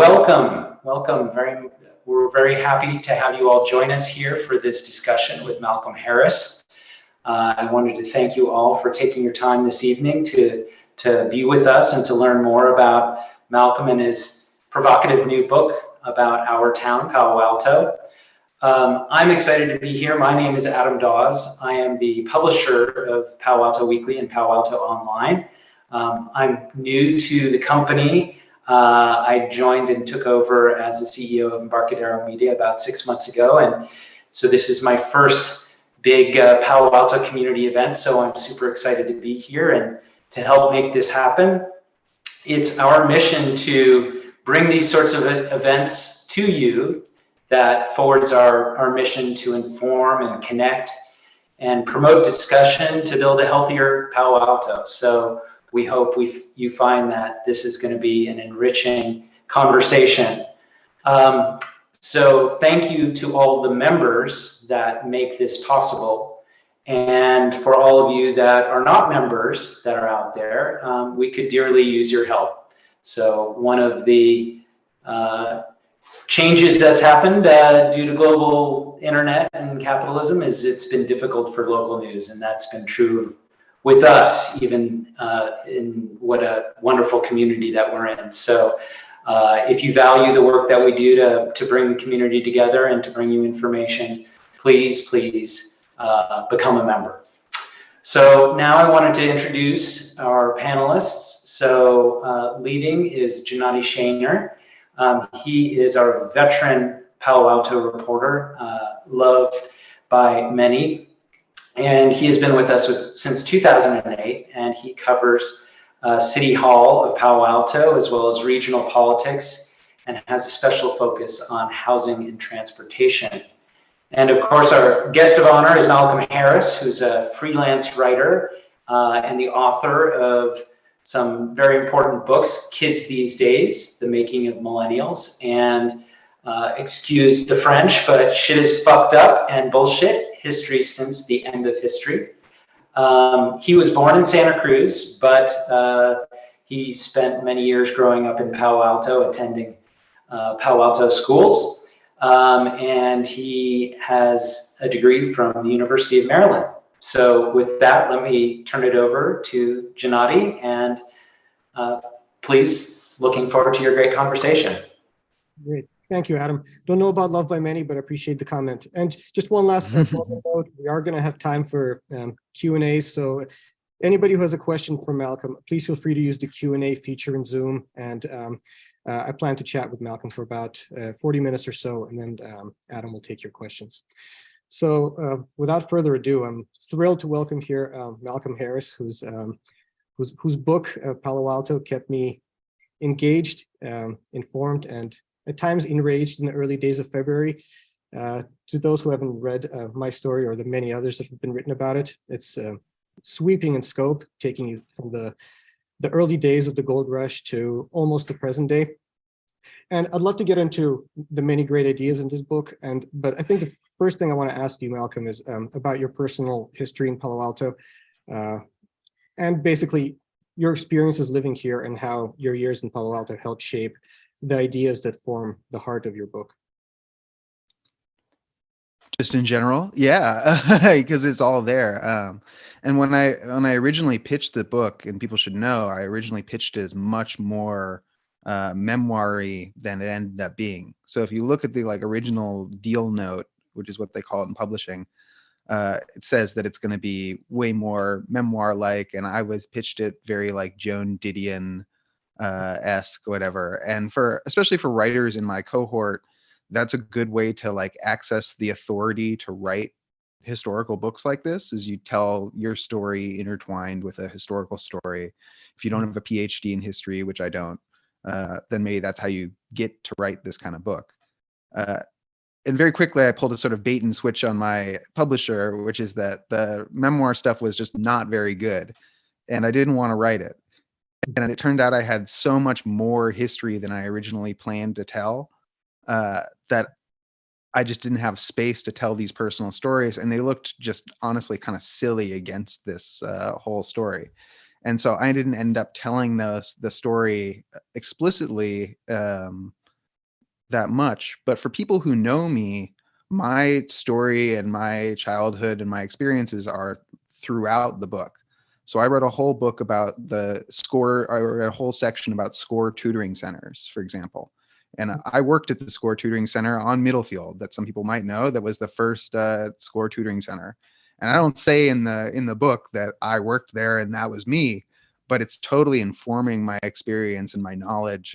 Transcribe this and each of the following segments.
Welcome. We're very happy to have you all join us here for this discussion with Malcolm Harris. I wanted to thank you all for taking your time this evening to be with us and to learn more about Malcolm and his provocative new book about our town, Palo Alto. I'm excited to be here. My name is Adam Dawes. I am the publisher of Palo Alto Weekly and Palo Alto Online. I'm new to the company. I joined and took over as the CEO of Embarcadero Media about 6 months ago, and so this is my first big Palo Alto community event, so I'm super excited to be here and to help make this happen. It's our mission to bring these sorts of events to you that forwards our mission to inform and connect and promote discussion to build a healthier Palo Alto. So we hope you find that this is going to be an enriching conversation. So thank you to all the members that make this possible. And for all of you that are not members that are out there, we could dearly use your help. So one of the changes that's happened due to global internet and capitalism is it's been difficult for local news, and that's been true with us, even in what a wonderful community that we're in. So if you value the work that we do to bring the community together and to bring you information, please become a member. So now I wanted to introduce our panelists. So leading is Gennady Sheyner. He is our veteran Palo Alto reporter, loved by many. And he has been with us since 2008, and he covers City Hall of Palo Alto as well as regional politics, and has a special focus on housing and transportation. And of course, our guest of honor is Malcolm Harris, who's a freelance writer and the author of some very important books, Kids These Days, The Making of Millennials, and excuse the French, but Shit is Fucked Up and Bullshit, History Since the End of History. He was born in Santa Cruz, but he spent many years growing up in Palo Alto, attending Palo Alto schools, and he has a degree from the University of Maryland. So with that, let me turn it over to Gennady, and please, looking forward to your great conversation. Great. Thank you, Adam. Don't know about Love by Many, but appreciate the comment. And just one last note, we are going to have time for Q&A. So anybody who has a question for Malcolm, please feel free to use the Q&A feature in Zoom. And I plan to chat with Malcolm for about 40 minutes or so, and then Adam will take your questions. So without further ado, I'm thrilled to welcome here Malcolm Harris, whose book, Palo Alto, kept me engaged, informed, and at times enraged in the early days of February. To those who haven't read my story or the many others that have been written about it, it's sweeping in scope, taking you from the early days of the gold rush to almost the present day. And I'd love to get into the many great ideas in this book. But I think the first thing I want to ask you, Malcolm, is about your personal history in Palo Alto, and basically your experiences living here and how your years in Palo Alto helped shape the ideas that form the heart of your book. Just in general, yeah, because it's all there. And when I originally pitched the book, and people should know, I originally pitched it as much more memoir-y than it ended up being. So if you look at the original deal note, which is what they call it in publishing, it says that it's going to be way more memoir-like, and I pitched it very like Joan Didion esque, whatever. And especially for writers in my cohort, that's a good way to access the authority to write historical books like this, is you tell your story intertwined with a historical story. If you don't have a PhD in history, which I don't, then maybe that's how you get to write this kind of book. And very quickly, I pulled a sort of bait and switch on my publisher, which is that the memoir stuff was just not very good, and I didn't want to write it. And it turned out I had so much more history than I originally planned to tell, that I just didn't have space to tell these personal stories, and they looked just honestly kind of silly against this whole story. And so I didn't end up telling the story explicitly that much. But for people who know me, my story and my childhood and my experiences are throughout the book. So I wrote a whole book about I wrote a whole section about SCORE tutoring centers, for example. And I worked at the SCORE tutoring center on Middlefield, that some people might know, that was the first SCORE tutoring center. And I don't say in the book that I worked there and that was me, but it's totally informing my experience and my knowledge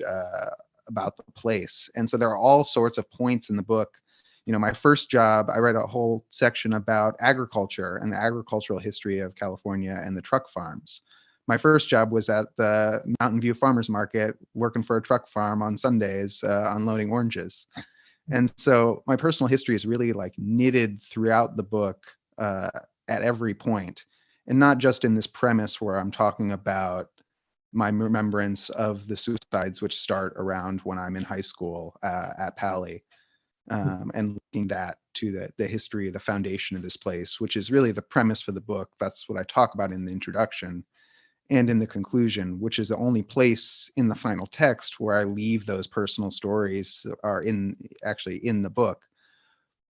about the place. And so there are all sorts of points in the book. My first job, I read a whole section about agriculture and the agricultural history of California and the truck farms. My first job was at the Mountain View Farmers Market, working for a truck farm on Sundays, unloading oranges. And so my personal history is really like knitted throughout the book at every point, and not just in this premise where I'm talking about my remembrance of the suicides, which start around when I'm in high school at Pali, and linking that to the history, the foundation of this place, which is really the premise for the book. That's what I talk about in the introduction and in the conclusion, which is the only place in the final text where I leave those personal stories are actually in the book.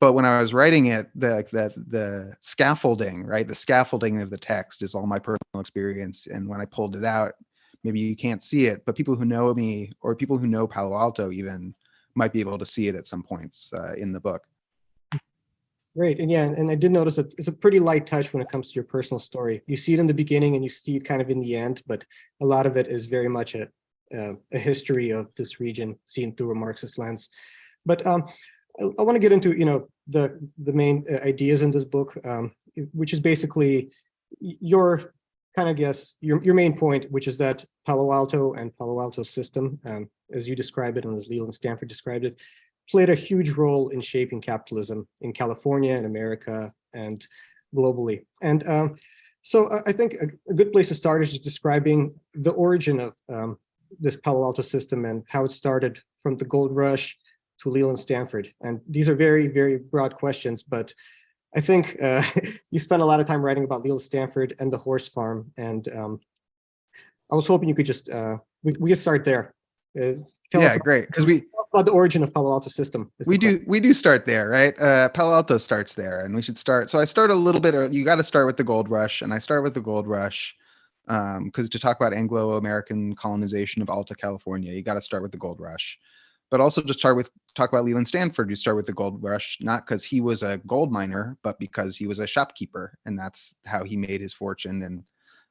But when I was writing it, the scaffolding, right? The scaffolding of the text is all my personal experience. And when I pulled it out, maybe you can't see it, but people who know me or people who know Palo Alto even might be able to see it at some points in the book. Great. And yeah, and I did notice that it's a pretty light touch when it comes to your personal story. You see it in the beginning and you see it kind of in the end, but a lot of it is very much a history of this region seen through a Marxist lens. But I want to get into, the main ideas in this book, which is basically your kind of your main point, which is that Palo Alto and Palo Alto system, as you describe it and as Leland Stanford described it, played a huge role in shaping capitalism in California and America and globally. And so I think a good place to start is just describing the origin of this Palo Alto system and how it started from the gold rush to Leland Stanford. And these are very, very broad questions, but I think you spent a lot of time writing about Leland Stanford and the horse farm. And I was hoping you could just, we could start there. Tell us Great. Because about the origin of Palo Alto system. We do start there, right? Palo Alto starts there, and we should start. So I start a little bit. You got to start with the gold rush, and I start with the gold rush because to talk about Anglo-American colonization of Alta California, you got to start with the gold rush. But also to talk about Leland Stanford, you start with the gold rush, not because he was a gold miner, but because he was a shopkeeper, and that's how he made his fortune and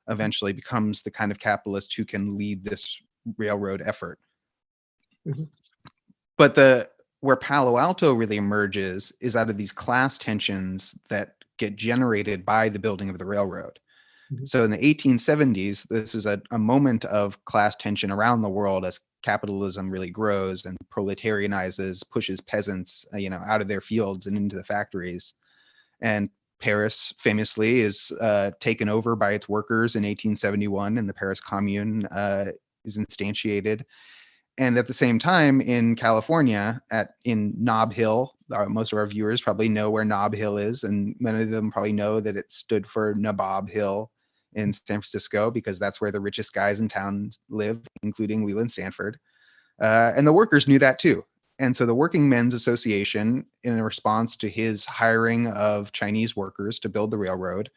eventually becomes the kind of capitalist who can lead this railroad effort. Mm-hmm. But where Palo Alto really emerges is out of these class tensions that get generated by the building of the railroad. Mm-hmm. So in the 1870s, this is a moment of class tension around the world as capitalism really grows and proletarianizes, pushes peasants, out of their fields and into the factories. And Paris famously is taken over by its workers in 1871, and the Paris Commune is instantiated. And at the same time, in California, in Nob Hill, most of our viewers probably know where Nob Hill is, and many of them probably know that it stood for Nabob Hill in San Francisco because that's where the richest guys in town live, including Leland Stanford. And the workers knew that too. And so the Working Men's Association, in response to his hiring of Chinese workers to build the railroad,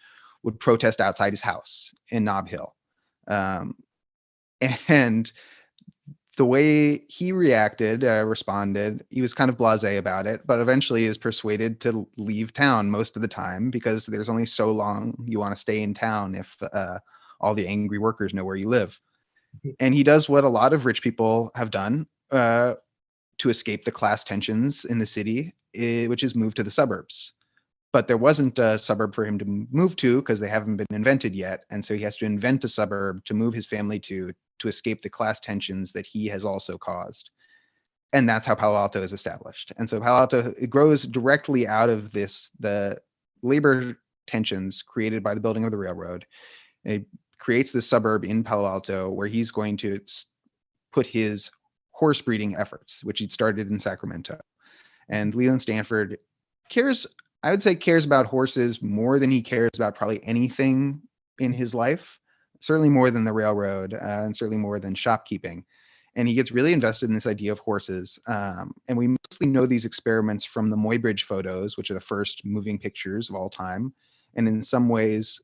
would protest outside his house in Nob Hill. And the way he responded, he was kind of blasé about it, but eventually is persuaded to leave town most of the time because there's only so long you want to stay in town if all the angry workers know where you live. And he does what a lot of rich people have done to escape the class tensions in the city, which is move to the suburbs. But there wasn't a suburb for him to move to because they haven't been invented yet. And so he has to invent a suburb to move his family to escape the class tensions that he has also caused. And that's how Palo Alto is established. And so Palo Alto, it grows directly out of the labor tensions created by the building of the railroad. It creates this suburb in Palo Alto where he's going to put his horse breeding efforts, which he'd started in Sacramento. And Leland Stanford cares about horses more than he cares about probably anything in his life. Certainly more than the railroad, and certainly more than shopkeeping. And he gets really invested in this idea of horses. And we mostly know these experiments from the Muybridge photos, which are the first moving pictures of all time. And in some ways,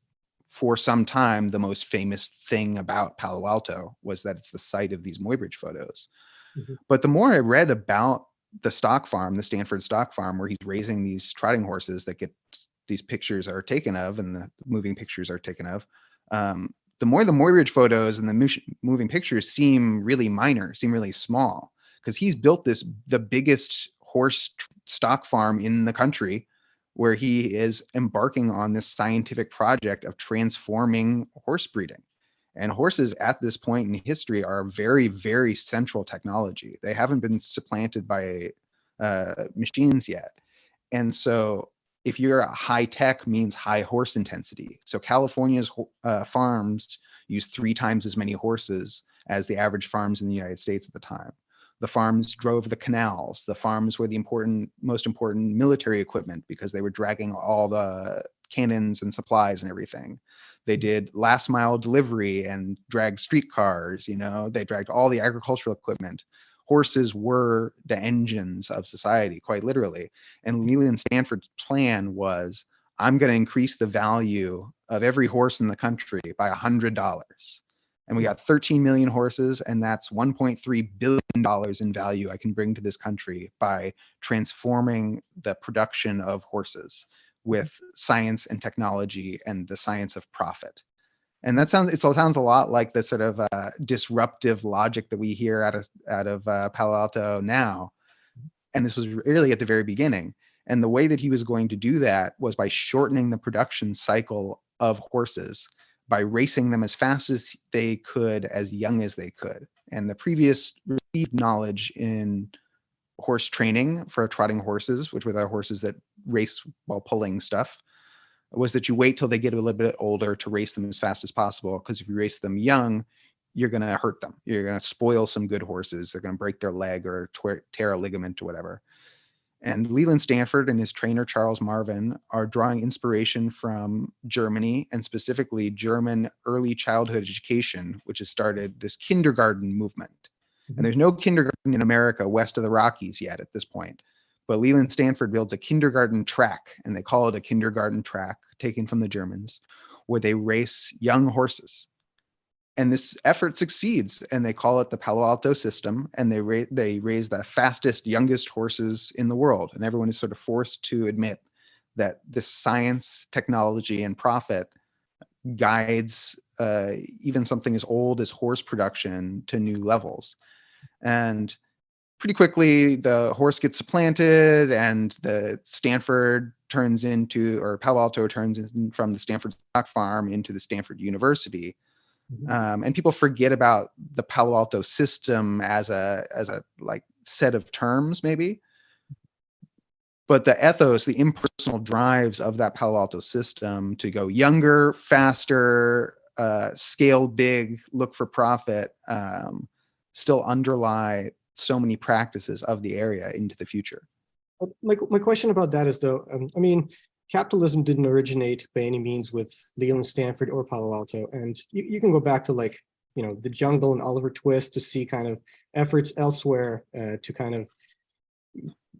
for some time, the most famous thing about Palo Alto was that it's the site of these Muybridge photos. Mhm. But the more I read about the stock farm, the Stanford stock farm, where he's raising these trotting horses that get these pictures are taken of and the moving pictures are taken of, the more the Muybridge photos and the moving pictures seem really minor, seem really small, because he's built the biggest horse stock farm in the country, where he is embarking on this scientific project of transforming horse breeding. And horses at this point in history are very, very central technology. They haven't been supplanted by machines yet. And so if you're a high tech means high horse intensity. So California's farms use 3 times as many horses as the average farms in the United States at the time. The farms drove the canals. The farms were the most important military equipment because they were dragging all the cannons and supplies and everything. They did last mile delivery and dragged streetcars, they dragged all the agricultural equipment. Horses were the engines of society, quite literally. And Leland Stanford's plan was, I'm going to increase the value of every horse in the country by $100. And we got 13 million horses, and that's $1.3 billion in value I can bring to this country by transforming the production of horses with science and technology and the science of profit. And it sounds a lot like the sort of disruptive logic that we hear out of Palo Alto now. And this was really at the very beginning. And the way that he was going to do that was by shortening the production cycle of horses, by racing them as fast as they could, as young as they could. And the previous received knowledge in horse training for trotting horses, which were the horses that race while pulling stuff, was that you wait till they get a little bit older to race them as fast as possible. Because if you race them young, you're going to hurt them. You're going to spoil some good horses. They're going to break their leg or tear a ligament or whatever. And Leland Stanford and his trainer, Charles Marvin, are drawing inspiration from Germany, and specifically German early childhood education, which has started this kindergarten movement. And there's no kindergarten in America west of the Rockies yet at this point. But Leland Stanford builds a kindergarten track, and they call it a kindergarten track, taken from the Germans, where they race young horses. And this effort succeeds, and they call it the Palo Alto system, and they raise the fastest, youngest horses in the world. And everyone is sort of forced to admit that this science, technology, and profit guides even something as old as horse production to new levels. And pretty quickly, the horse gets supplanted, and the Palo Alto turns in from the Stanford stock farm into the Stanford University. And people forget about the Palo Alto system as a like set of terms, maybe. But the ethos, the impersonal drives of that Palo Alto system to go younger, faster, scale big, look for profit, still underlie so many practices of the area into the future. My question about that is, though, capitalism didn't originate by any means with Leland Stanford or Palo Alto. And you can go back to the Jungle and Oliver Twist to see kind of efforts elsewhere to kind of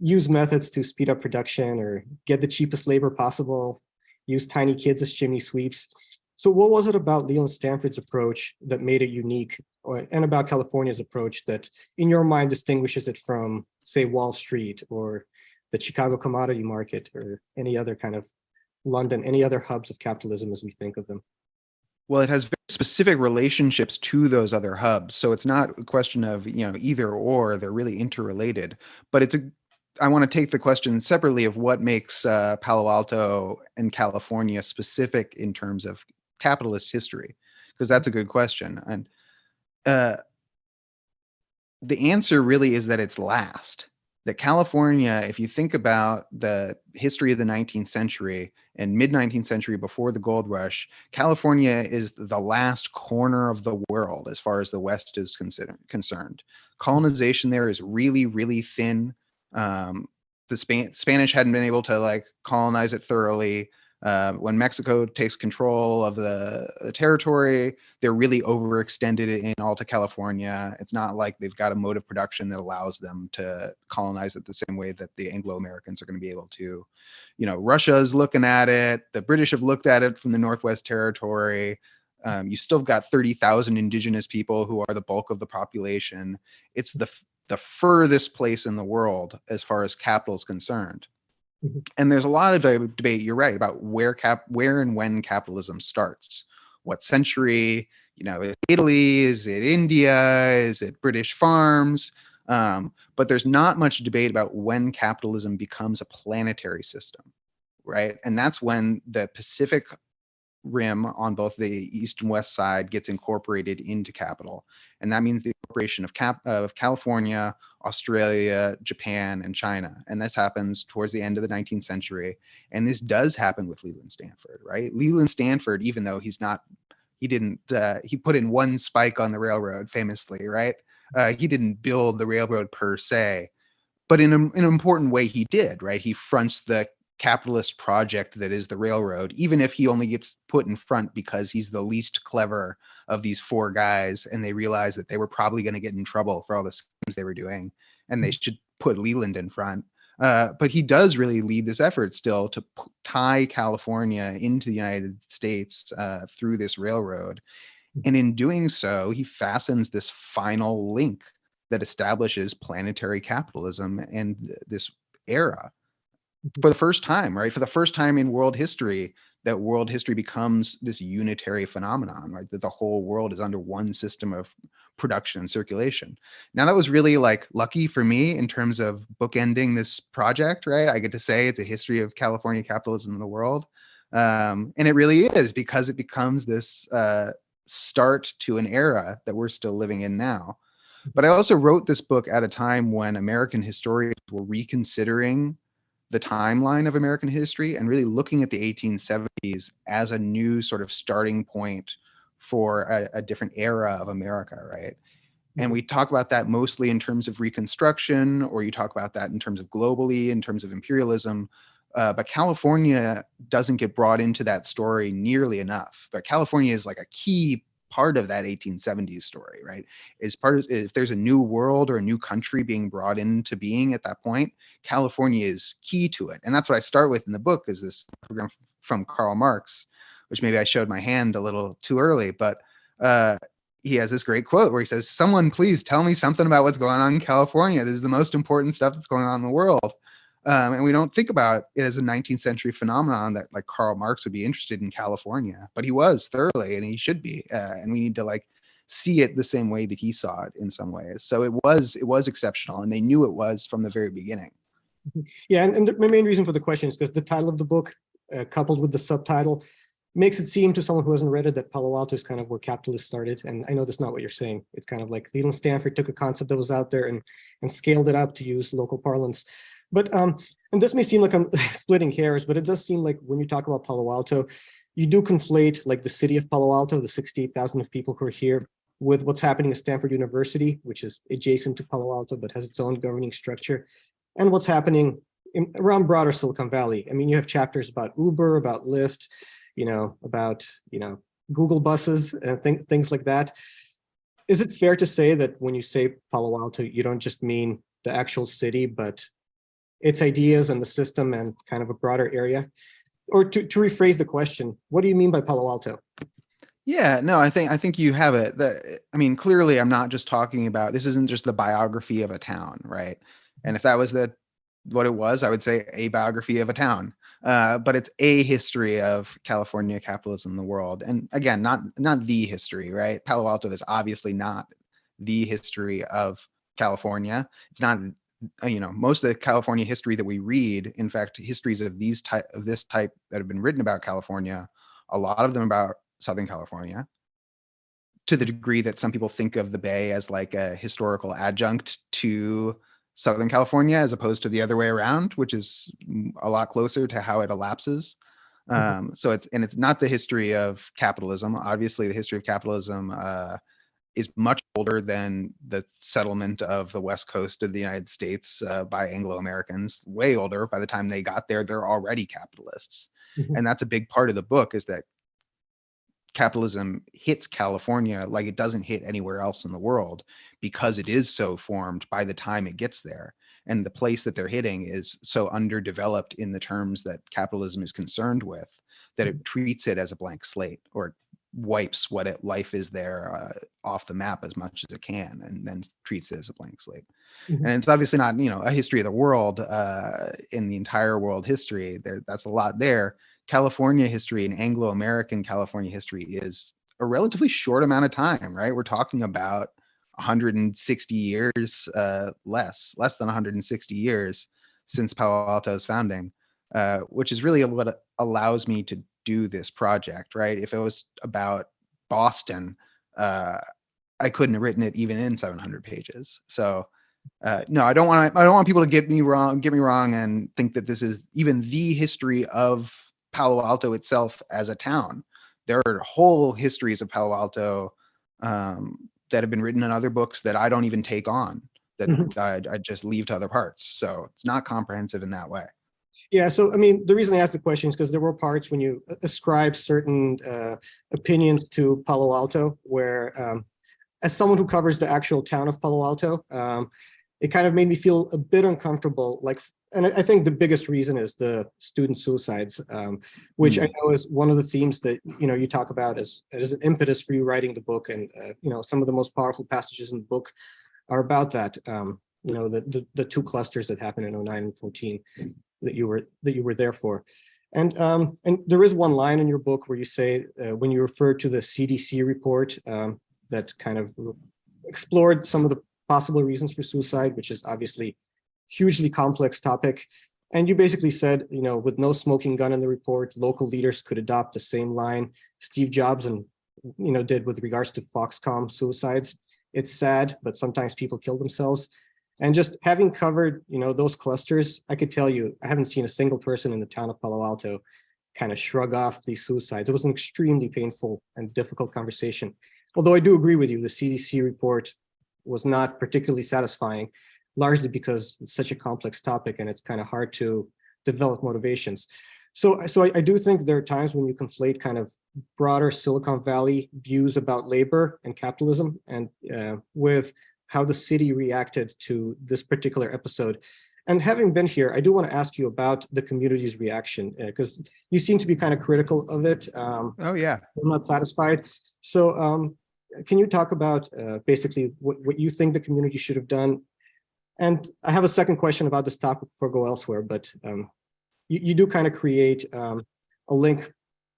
use methods to speed up production or get the cheapest labor possible, use tiny kids as chimney sweeps. So what was it about Leland Stanford's approach that made it unique, and about California's approach that in your mind distinguishes it from, say, Wall Street or the Chicago commodity market or any other kind of London, any other hubs of capitalism as we think of them? Well, it has very specific relationships to those other hubs. So it's not a question of, either or, they're really interrelated. But I want to take the question separately of what makes Palo Alto and California specific in terms of capitalist history, because that's a good question. And the answer really is that it's last. That California, if you think about the history of the 19th century and mid-19th century before the gold rush, California is the last corner of the world as far as the West is concerned. Colonization there is really, really thin. The Spanish hadn't been able to colonize it thoroughly. When Mexico takes control of the territory, they're really overextended in Alta California. It's not like they've got a mode of production that allows them to colonize it the same way that the Anglo-Americans are going to be able to. Russia's looking at it. The British have looked at it from the Northwest Territory. You still got 30,000 indigenous people who are the bulk of the population. It's the furthest place in the world as far as capital is concerned. And there's a lot of debate, you're right, about where and when capitalism starts. What century, is it Italy, is it India, is it British farms? But there's not much debate about when capitalism becomes a planetary system, right? And that's when the Pacific Rim on both the east and west side gets incorporated into capital. And that means the incorporation of California, Australia, Japan, and China. And this happens towards the end of the 19th century. And this does happen with Leland Stanford, right? Leland Stanford, even though he put in one spike on the railroad famously, right? He didn't build the railroad per se, but in an important way he did, right? He fronts the capitalist project that is the railroad, even if he only gets put in front because he's the least clever of these four guys, and they realize that they were probably going to get in trouble for all the schemes they were doing, and they should put Leland in front. But he does really lead this effort still to tie California into the United States through this railroad. And in doing so, he fastens this final link that establishes planetary capitalism and this era. For the first time, right? For the first time in world history, that world history becomes this unitary phenomenon, right? That the whole world is under one system of production and circulation. Now, that was really lucky for me in terms of bookending this project, right? I get to say it's a history of California capitalism in the world. And it really is, because it becomes this start to an era that we're still living in now. But I also wrote this book at a time when American historians were reconsidering the timeline of American history and really looking at the 1870s as a new sort of starting point for a different era of America, right? And we talk about that mostly in terms of Reconstruction, or you talk about that in terms of globally, in terms of imperialism. But California doesn't get brought into that story nearly enough. But California is like a key part of that 1870s story, right? If there's a new world or a new country being brought into being at that point, California is key to it. And that's what I start with in the book, is this program from Karl Marx, which maybe I showed my hand a little too early, but he has this great quote where he says, "Someone please tell me something about what's going on in California. This is the most important stuff that's going on in the world." And we don't think about it as a 19th century phenomenon that like Karl Marx would be interested in California, but he was thoroughly, and he should be. And we need to see it the same way that he saw it in some ways. So it was exceptional, and they knew it was from the very beginning. Yeah, and my main reason for the question is because the title of the book, coupled with the subtitle, makes it seem to someone who hasn't read it that Palo Alto is kind of where capitalists started. And I know that's not what you're saying. It's kind of like Leland Stanford took a concept that was out there and scaled it up, to use local parlance. But, and this may seem like I'm splitting hairs, but it does seem like when you talk about Palo Alto, you do conflate the city of Palo Alto, the 68,000 of people who are here, with what's happening at Stanford University, which is adjacent to Palo Alto, but has its own governing structure, and what's happening around broader Silicon Valley. I mean, you have chapters about Uber, about Lyft, about, Google buses and things like that. Is it fair to say that when you say Palo Alto, you don't just mean the actual city, but its ideas and the system and kind of a broader area? Or to rephrase the question, what do you mean by Palo Alto? Yeah, no, I think you have it. I mean, clearly I'm not just talking about, this isn't just the biography of a town, right? And if that was what it was, I would say a biography of a town. But it's a history of California capitalism in the world. And again, not the history, right? Palo Alto is obviously not the history of California. It's not, most of the California history that we read, in fact, histories of this type that have been written about California, a lot of them about Southern California, to the degree that some people think of the Bay as like a historical adjunct to Southern California, as opposed to the other way around, which is a lot closer to how it elapses. So it's not the history of capitalism. Obviously, the history of capitalism is much older than the settlement of the west coast of the United States by Anglo-Americans, way older. By the time they got there, they're already capitalists. Mhm. And that's a big part of the book, is that capitalism hits California like it doesn't hit anywhere else in the world, because it is so formed by the time it gets there. And the place that they're hitting is so underdeveloped in the terms that capitalism is concerned with, that it treats it as a blank slate, or wipes life is there off the map as much as it can, and then treats it as a blank slate. Mhm. And it's obviously not, a history of the world in the entire world history. That's a lot there. California history and Anglo-American California history is a relatively short amount of time, right? We're talking about 160 years, less than 160 years since Palo Alto's founding, which is really what allows me to do this project, right? If it was about Boston, I couldn't have written it even in 700 pages. So no, I don't want people to get me wrong and think that this is even the history of Palo Alto itself as a town. There are whole histories of Palo Alto that have been written in other books that I don't even take on, that I just leave to other parts. So it's not comprehensive in that way. Yeah, so I mean, the reason I asked the question is because there were parts when you ascribe certain opinions to Palo Alto where, as someone who covers the actual town of Palo Alto, it kind of made me feel a bit uncomfortable. And I think the biggest reason is the student suicides, which I know is one of the themes that you talk about as an impetus for you writing the book. And some of the most powerful passages in the book are about that. The two clusters that happened in 2009 and 2014 that you were there for. And there is one line in your book where you say, when you refer to the CDC report that kind of explored some of the possible reasons for suicide, which is obviously hugely complex topic. And you basically said, with no smoking gun in the report, local leaders could adopt the same line Steve Jobs did with regards to Foxconn suicides. It's sad, but sometimes people kill themselves. And just having covered, those clusters, I could tell you, I haven't seen a single person in the town of Palo Alto kind of shrug off these suicides. It was an extremely painful and difficult conversation. Although I do agree with you, the CDC report was not particularly satisfying, largely because it's such a complex topic and it's kind of hard to develop motivations. So I do think there are times when you conflate kind of broader Silicon Valley views about labor and capitalism and with how the city reacted to this particular episode. And having been here, I do want to ask you about the community's reaction, because you seem to be kind of critical of it. Oh, yeah. I'm not satisfied. So can you talk about basically what you think the community should have done? And I have a second question about this topic before I go elsewhere, but you do kind of create a link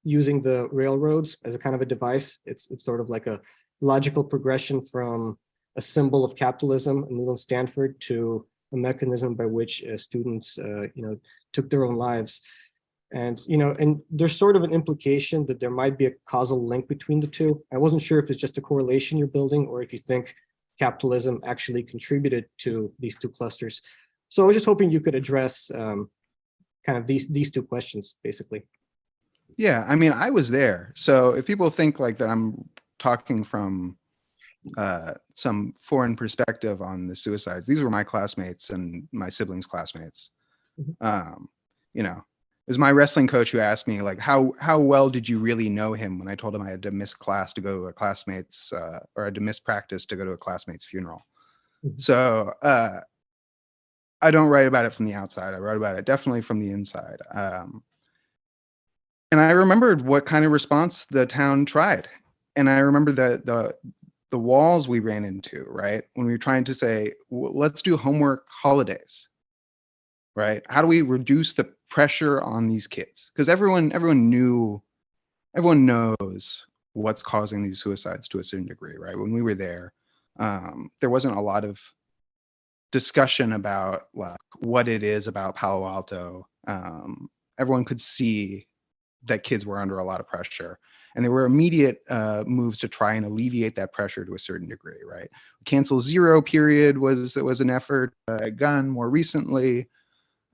using the railroads as a kind of a device. It's sort of like a logical progression from a symbol of capitalism in Leland Stanford to a mechanism by which students, took their own lives. And, and there's sort of an implication that there might be a causal link between the two. I wasn't sure if it's just a correlation you're building or if you think capitalism actually contributed to these two clusters. So I was just hoping you could address kind of these two questions, basically. Yeah, I mean, I was there. So if people think like that I'm talking from some foreign perspective on the suicides, these were my classmates and my siblings' classmates. It was my wrestling coach who asked me, like, how well did you really know him, when I told him I had to miss class to go to a classmate's or I had to miss practice to go to a classmate's funeral. So I don't write about it from the outside. I wrote about it definitely from the inside. And I remembered what kind of response the town tried. And I remember the walls we ran into, right? When we were trying to say, let's do homework holidays, right? How do we reduce the pressure on these kids? Because everyone knows what's causing these suicides to a certain degree, right? When we were there, there wasn't a lot of discussion about like what it is about Palo Alto. Everyone could see that kids were under a lot of pressure. And there were immediate moves to try and alleviate that pressure to a certain degree, right? Cancel Zero period was an effort. Gun more recently.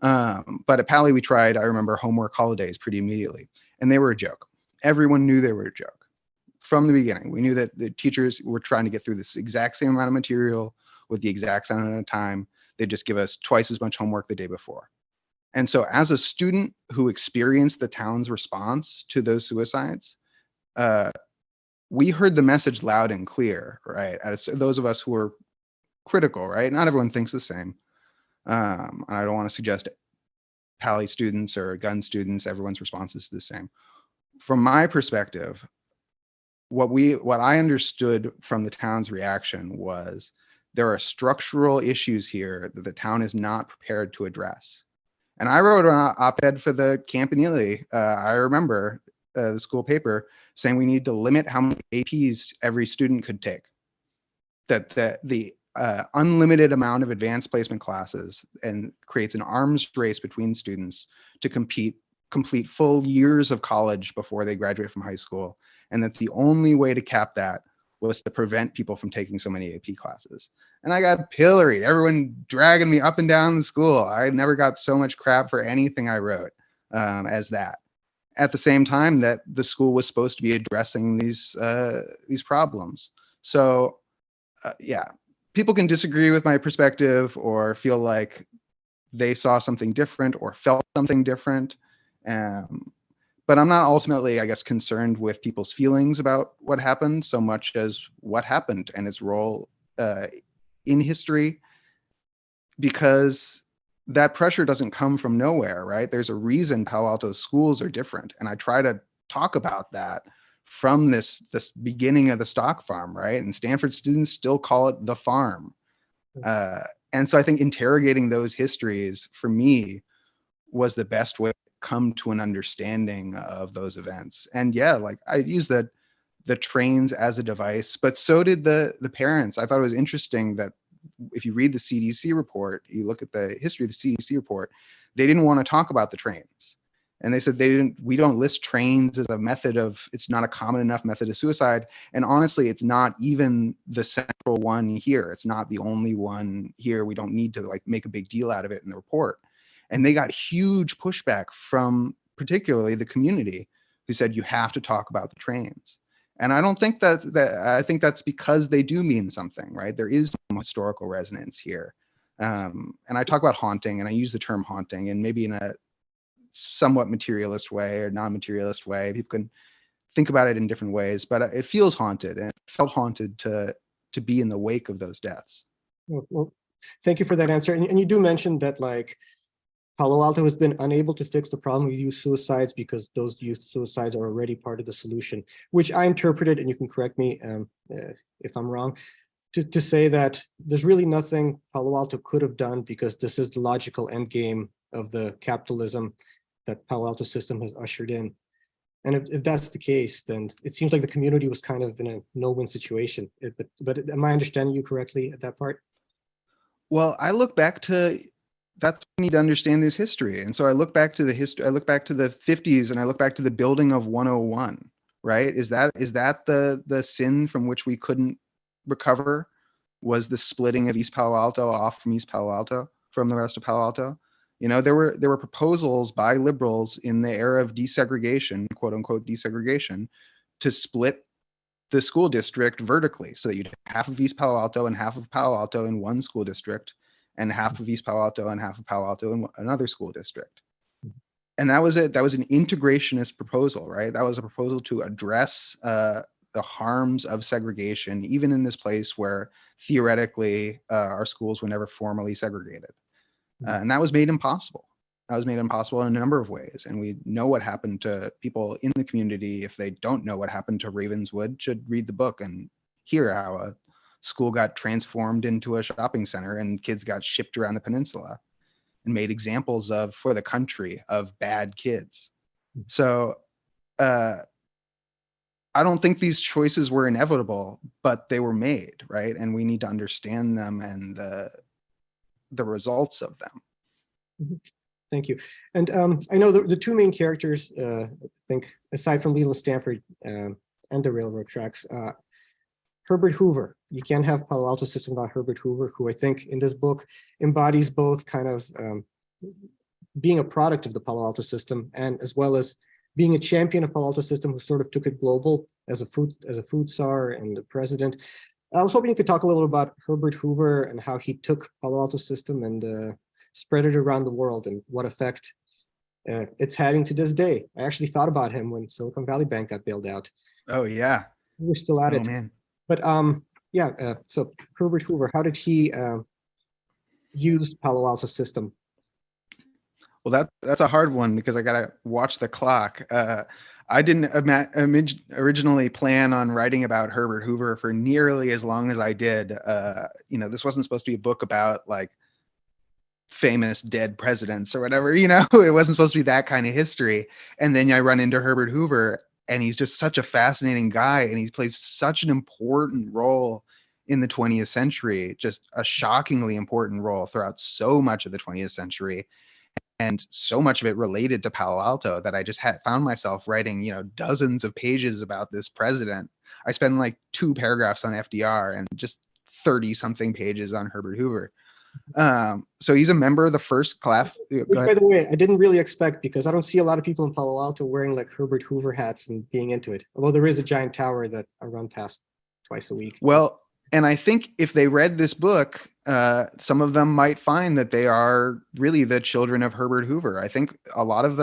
But at Pali, we tried, I remember, homework holidays pretty immediately. And they were a joke. Everyone knew they were a joke. from the beginning. We knew that the teachers were trying to get through this exact same amount of material with the exact same amount of time. They'd just give us twice as much homework the day before. And so as a student who experienced the town's response to those suicides, we heard the message loud and clear, right? As those of us who were critical, right? Not everyone thinks the same. I don't want to suggest Pali students or gun students, everyone's response is the same. From my perspective, what I understood from the town's reaction was there are structural issues here that the town is not prepared to address. And I wrote an op-ed for the Campanile. I remember the school paper saying we need to limit how many APs every student could take. That the unlimited amount of advanced placement classes and creates an arms race between students to complete full years of college before they graduate from high school. And that the only way to cap that was to prevent people from taking so many AP classes. And I got pilloried, everyone dragging me up and down the school. I never got so much crap for anything I wrote as that. At the same time that the school was supposed to be addressing these problems. So yeah, people can disagree with my perspective or feel like they saw something different or felt something different. But I'm not ultimately, I guess, concerned with people's feelings about what happened so much as what happened and its role in history, because that pressure doesn't come from nowhere, right? There's a reason Palo Alto schools are different. And I try to talk about that from this beginning of the stock farm, right? And Stanford students still call it the farm. And so I think interrogating those histories for me was the best way to come to an understanding of those events. And yeah, like I use the trains as a device, but so did the parents. I thought it was interesting that if you read the CDC report, you look at the history of the CDC report, they didn't want to talk about the trains. And they said we don't list trains as a method it's not a common enough method of suicide. And honestly, it's not even the central one here. It's not the only one here. We don't need to like make a big deal out of it in the report. And they got huge pushback from particularly the community who said, you have to talk about the trains. And I don't think I think that's because they do mean something, right? There is some historical resonance here. And I talk about haunting, and I use the term haunting, and maybe in a somewhat materialist way or non-materialist way. People can think about it in different ways, but it feels haunted, and it felt haunted to be in the wake of those deaths. Well, thank you for that answer. And you do mention that like Palo Alto has been unable to fix the problem with youth suicides because those youth suicides are already part of the solution, which I interpreted, and you can correct me if I'm wrong, to say that there's really nothing Palo Alto could have done because this is the logical end game of the capitalism that Palo Alto system has ushered in. And if that's the case, then it seems like the community was kind of in a no-win situation. But am I understanding you correctly at that part? Well, I look back to, that's we need to understand this history. And so I look back to the history, I look back to the 50s, and I look back to the building of 101, right? Is that the sin from which we couldn't recover, was the splitting of East Palo Alto off from East Palo Alto, from the rest of Palo Alto? You know, there were proposals by liberals in the era of desegregation, quote unquote desegregation, to split the school district vertically, so that you'd have half of East Palo Alto and half of Palo Alto in one school district, and half of East Palo Alto and half of Palo Alto in another school district. And that was it. That was an integrationist proposal, right? That was a proposal to address the harms of segregation, even in this place where theoretically our schools were never formally segregated. And that was made impossible. That was made impossible in a number of ways. And we know what happened to people in the community. If they don't know what happened to Ravenswood, should read the book and hear how a school got transformed into a shopping center and kids got shipped around the peninsula and made examples of, for the country, of bad kids. So I don't think these choices were inevitable, but they were made, right? And we need to understand them and the results of them. Thank you. And I know the two main characters, I think, aside from Leland Stanford and the railroad tracks, Herbert Hoover. You can't have Palo Alto system without Herbert Hoover, who I think in this book embodies both kind of being a product of the Palo Alto system and as well as being a champion of Palo Alto system who sort of took it global as a food czar and the president. I was hoping you could talk a little about Herbert Hoover and how he took Palo Alto system and spread it around the world and what effect it's having to this day. I actually thought about him when Silicon Valley Bank got bailed out. Oh yeah. We're still at Oh it. man. But yeah, so Herbert Hoover, how did he use Palo Alto system? Well, that's a hard one because I gotta watch the clock. I didn't originally plan on writing about Herbert Hoover for nearly as long as I did. This wasn't supposed to be a book about like famous dead presidents or whatever. It wasn't supposed to be that kind of history. And then I run into Herbert Hoover, and he's just such a fascinating guy, and he plays such an important role in the 20th century, just a shockingly important role throughout so much of the 20th century. And so much of it related to Palo Alto that I just found myself writing, dozens of pages about this president. I spent like 2 paragraphs on FDR and just 30 something pages on Herbert Hoover. So he's a member of the first class. Which, by the way, I didn't really expect, because I don't see a lot of people in Palo Alto wearing like Herbert Hoover hats and being into it. Although there is a giant tower that I run past twice a week. Well, and I think if they read this book, some of them might find that they are really the children of Herbert Hoover. I think a lot of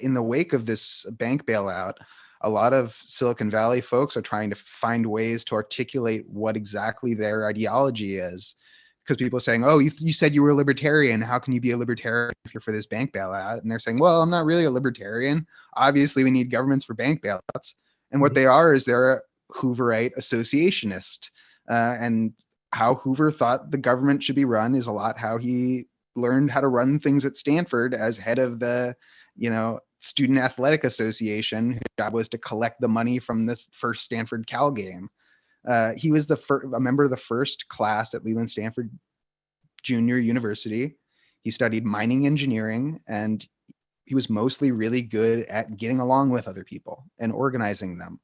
in the wake of this bank bailout, a lot of Silicon Valley folks are trying to find ways to articulate what exactly their ideology is. Because people are saying, oh, you said you were a libertarian. How can you be a libertarian if you're for this bank bailout? And they're saying, well, I'm not really a libertarian. Obviously, we need governments for bank bailouts. And what they are is they're a Hooverite associationist. And how Hoover thought the government should be run is a lot how he learned how to run things at Stanford as head of the, Student Athletic Association, whose job was to collect the money from this first Stanford Cal game. He was a member of the first class at Leland Stanford Junior University. He studied mining engineering, and he was mostly really good at getting along with other people and organizing them.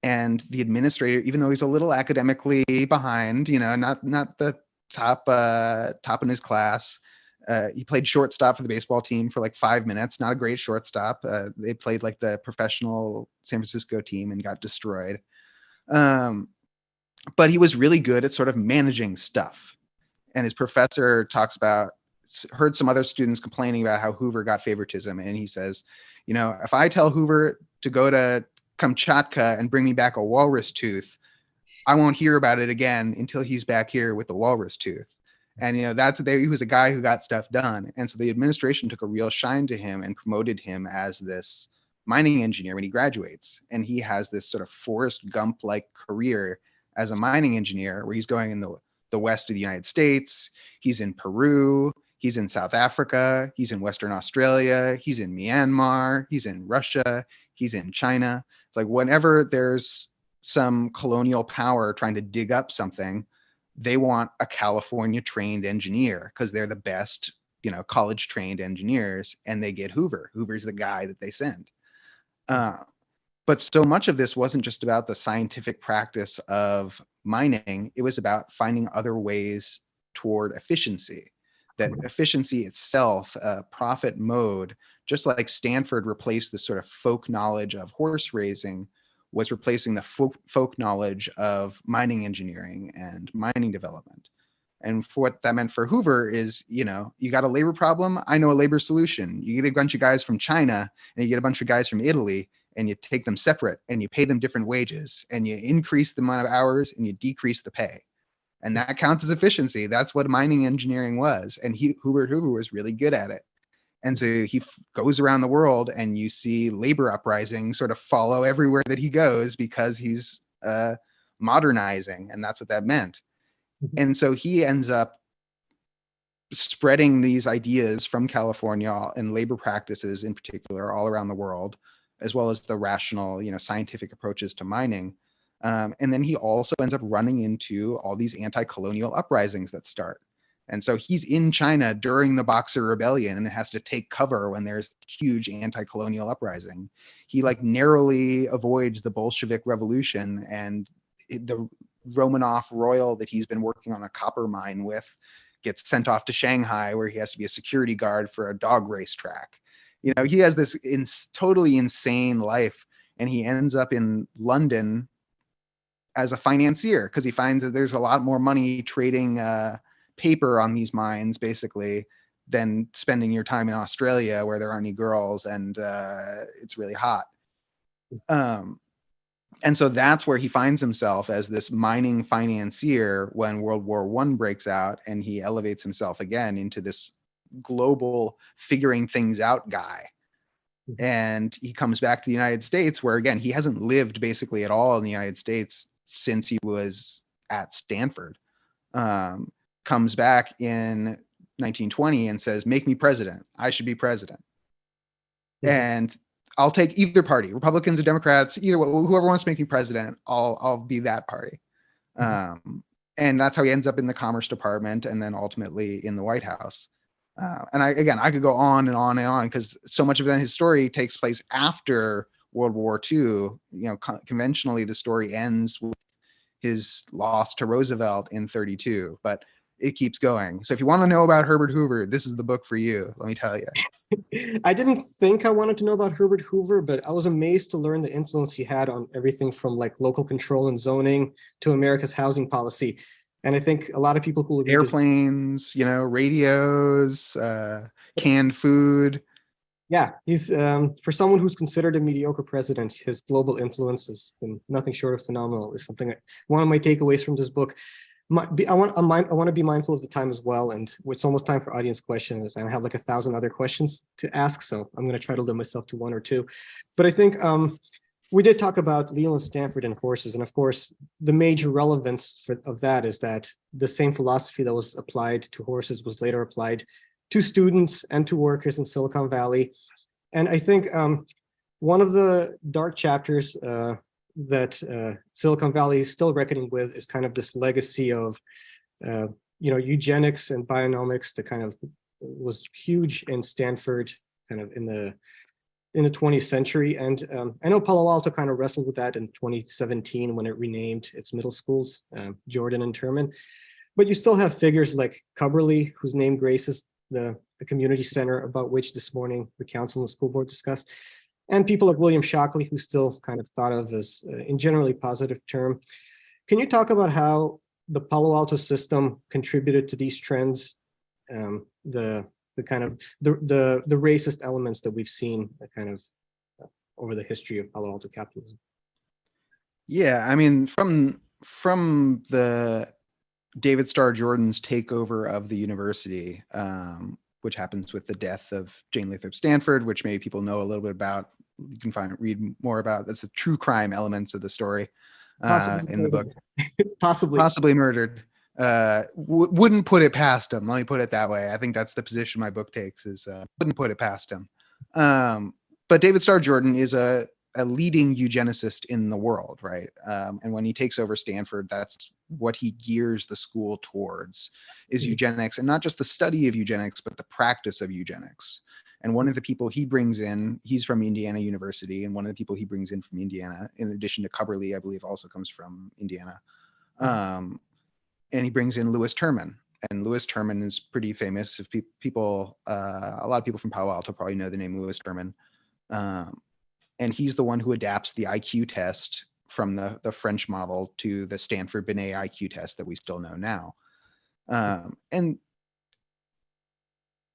And the administrator, even though he's a little academically behind, not the top in his class, he played shortstop for the baseball team for like 5 minutes. Not a great shortstop. They played like the professional San Francisco team and got destroyed. But he was really good at sort of managing stuff. And his professor heard some other students complaining about how Hoover got favoritism. And he says, if I tell Hoover to go to Kamchatka and bring me back a walrus tooth, I won't hear about it again until he's back here with the walrus tooth. And, he was a guy who got stuff done. And so the administration took a real shine to him and promoted him as this mining engineer when he graduates. And he has this sort of Forrest Gump-like career as a mining engineer, where he's going in the west of the United States. He's in Peru. He's in South Africa. He's in Western Australia. He's in Myanmar. He's in Russia. He's in China. It's like whenever there's some colonial power trying to dig up something, they want a California trained engineer because they're the best, college trained engineers, and they get Hoover. Hoover's the guy that they send. But so much of this wasn't just about the scientific practice of mining. It was about finding other ways toward efficiency. That efficiency itself, profit mode, just like Stanford replaced the sort of folk knowledge of horse raising, was replacing the folk knowledge of mining engineering and mining development. And for what that meant for Hoover is, you got a labor problem, I know a labor solution. You get a bunch of guys from China and you get a bunch of guys from Italy, and you take them separate and you pay them different wages, and you increase the amount of hours and you decrease the pay. And that counts as efficiency. That's what mining engineering was. And Hoover was really good at it. And so he goes around the world, and you see labor uprisings sort of follow everywhere that he goes because he's modernizing. And that's what that meant. And so he ends up spreading these ideas from California and labor practices in particular all around the world, as well as the rational, scientific approaches to mining. And then he also ends up running into all these anti-colonial uprisings that start. And so he's in China during the Boxer Rebellion and has to take cover when there's huge anti-colonial uprising. He narrowly avoids the Bolshevik Revolution, and the Romanov royal that he's been working on a copper mine with gets sent off to Shanghai, where he has to be a security guard for a dog racetrack. He has this totally insane life and he ends up in London as a financier because he finds that there's a lot more money trading paper on these mines, basically, than spending your time in Australia where there aren't any girls and it's really hot. And so that's where he finds himself, as this mining financier, when World War I breaks out, and he elevates himself again into this global figuring things out guy. And he comes back to the United States, where again, he hasn't lived basically at all in the United States since he was at Stanford. Comes back in 1920 and says, make me president. I should be president. And I'll take either party, Republicans or Democrats, either whoever wants to make me president, I'll be that party. And that's how he ends up in the Commerce Department and then ultimately in the White House. And I could go on and on and on, because so much of his story takes place after World War II. You know, conventionally the story ends with his loss to Roosevelt in 1932, but it keeps going. So if you want to know about Herbert Hoover, this is the book for you, let me tell you. I didn't think I wanted to know about Herbert Hoover, but I was amazed to learn the influence he had on everything from like local control and zoning to America's housing policy. And I think a lot of people who airplanes, radios, canned food. Yeah, he's for someone who's considered a mediocre president, his global influence has been nothing short of phenomenal. Is something one of my takeaways from this book. I want to be mindful of the time as well, and it's almost time for audience questions. And I have like 1,000 other questions to ask, so I'm going to try to limit myself to one or two. But I think we did talk about Leland Stanford and horses, and of course, the major relevance of that is that the same philosophy that was applied to horses was later applied to students and to workers in Silicon Valley. And I think one of the dark chapters that Silicon Valley is still reckoning with is kind of this legacy of, eugenics and bionomics that kind of was huge in Stanford, kind of in the 20th century. And I know Palo Alto kind of wrestled with that in 2017 when it renamed its middle schools, Jordan and Terman. But you still have figures like Cubberley, whose name graces the community center about which this morning the council and the school board discussed, and people like William Shockley, who's still kind of thought of as in generally positive term. Can you talk about how the Palo Alto system contributed to these trends, the kind of the racist elements that we've seen kind of over the history of Palo Alto capitalism? Yeah, I mean, from the David Starr Jordan's takeover of the university, which happens with the death of Jane Lathrop Stanford, which maybe people know a little bit about. You can read more about. That's the true crime elements of the story in the book. Possibly murdered. Wouldn't put it past him. Let me put it that way. I think that's the position my book takes, is wouldn't put it past him. But David Starr Jordan is a leading eugenicist in the world, right? And when he takes over Stanford, that's what he gears the school towards, is eugenics, and not just the study of eugenics, but the practice of eugenics. And one of the people he brings in, he's from Indiana University, and one of the people he brings in from Indiana, in addition to Cubberley, I believe also comes from Indiana. And he brings in Lewis Terman. And Lewis Terman is pretty famous. If people, a lot of people from Palo Alto probably know the name Lewis Terman. And he's the one who adapts the IQ test from the French model to the Stanford Binet IQ test that we still know now. And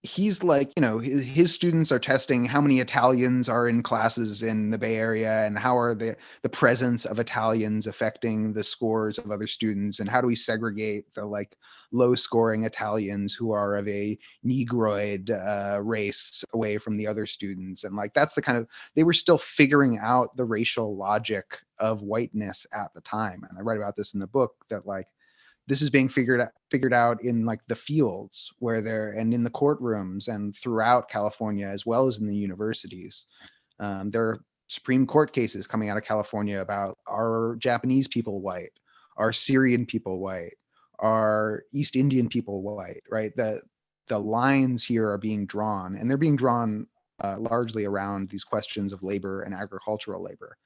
he's like, his students are testing how many Italians are in classes in the Bay Area, and how are the presence of Italians affecting the scores of other students, and how do we segregate the like low scoring Italians who are of a Negroid race away from the other students. And like, that's the kind of, they were still figuring out the racial logic of whiteness at the time. And I write about this in the book, that like, this is being figured out in like the fields and in the courtrooms and throughout California, as well as in the universities. There are Supreme Court cases coming out of California about, are Japanese people white? Are Syrian people white? Are East Indian people white, right? The lines here are being drawn, and they're being drawn largely around these questions of labor and agricultural labor.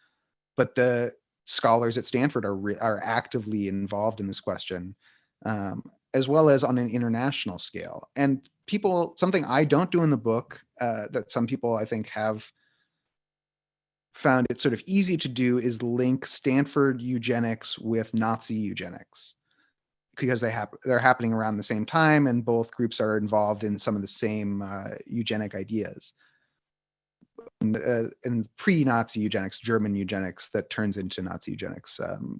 But the scholars at Stanford are actively involved in this question, as well as on an international scale. And something I don't do in the book, that some people I think have found it sort of easy to do is link Stanford eugenics with Nazi eugenics, because they're happening around the same time, and both groups are involved in some of the same eugenic ideas. And pre-Nazi eugenics, German eugenics that turns into Nazi eugenics